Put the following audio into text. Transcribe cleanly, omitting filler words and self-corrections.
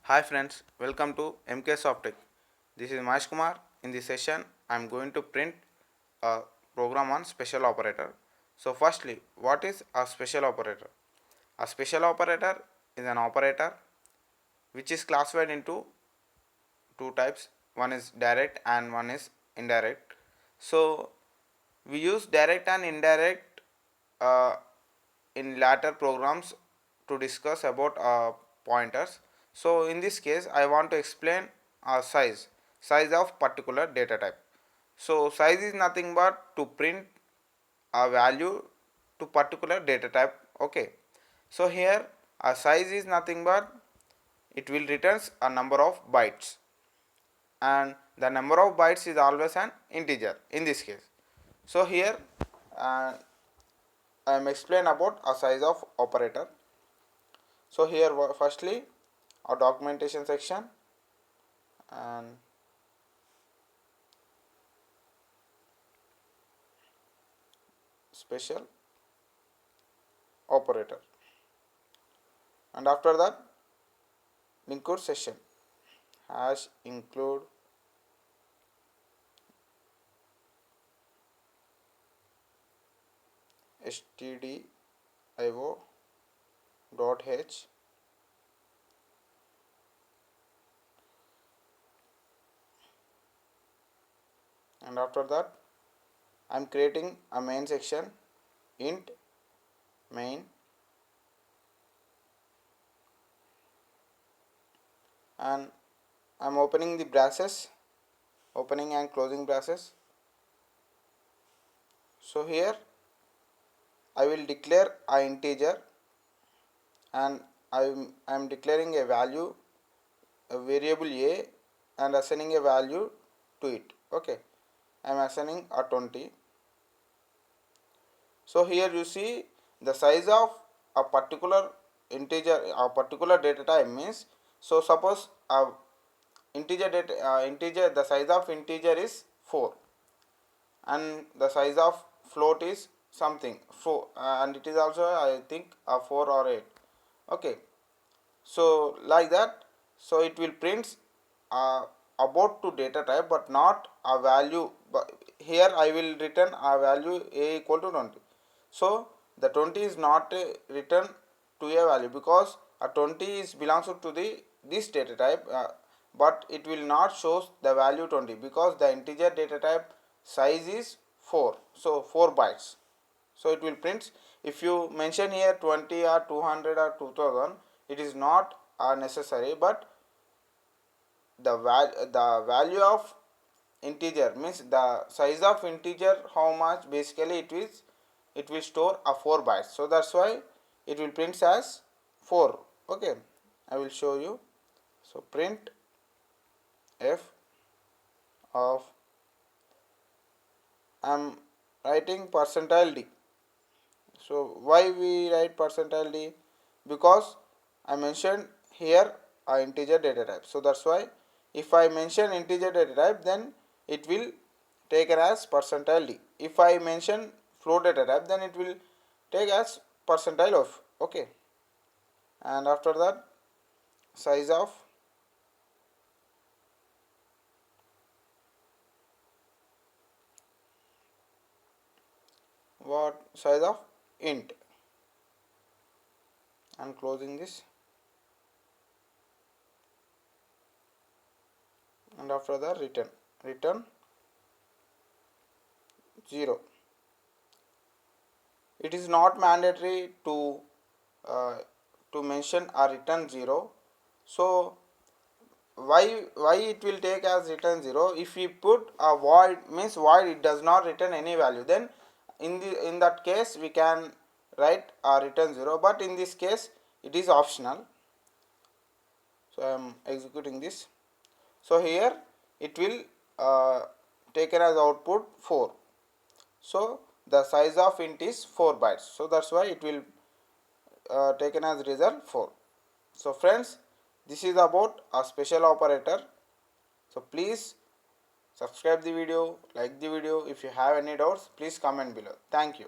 Hi friends, welcome to MK Softech. This is Mahesh Kumar. In this session, I am going to print a program on special operator. So firstly, what is a special operator? A special operator is an operator which is classified into two types. One is direct and one is indirect. So we use direct and indirect uh, in later programs to discuss about pointers. So in this case I want to explain size of particular data type. So size is nothing but to print a value to particular data type. Okay, so here a size is nothing but it will returns a number of bytes, and the number of bytes is always an integer in this case. So here uh, I am explain about a size of operator. So here firstly a documentation section and special operator, and after that include session hash include stdio dot h, and after that I am creating a main section int main, and I am opening the braces, opening and closing braces. So here I will declare a integer, and I am declaring a value, a variable a, and assigning a value to it. Okay, I am assigning a 20. So here you see the size of a particular integer, a particular data type means, so suppose a integer, the size of integer is 4 and the size of float is something 4, and it is also I think a 4 or 8. Okay, so like that, so it will print about to data type but not a value, but here I will return a value a equal to 20. So the 20 is not return to a value because a 20 is belongs to the this data type, but it will not shows the value 20 because the integer data type size is 4, so 4 bytes. So it will print. If you mention here 20 or 200 or 2000, it is not necessary, but the value of integer means the size of integer how much, basically it will store a 4 bytes, so that's why it will print as 4. Okay, I will show you. So print f of, I am writing percentile d. So why we write percentile d? Because I mentioned here a integer data type, so that's why if I mention integer data type then it will taken as percentile d. If I mention float data type then it will take as percentile of. Okay, and after that size of what, size of int, and closing this, and after that return 0. It is not mandatory uh, to mention a return 0. So why it will take as return 0? If we put a void means void, it does not return any value, then in that case we can write a return 0, but in this case it is optional. So I am executing this. So here it will taken as output 4. So the size of int is 4 bytes, so that's why it will taken as result 4. So friends, this is about a special operator. So please subscribe the video, like the video. If you have any doubts, please comment below. Thank you.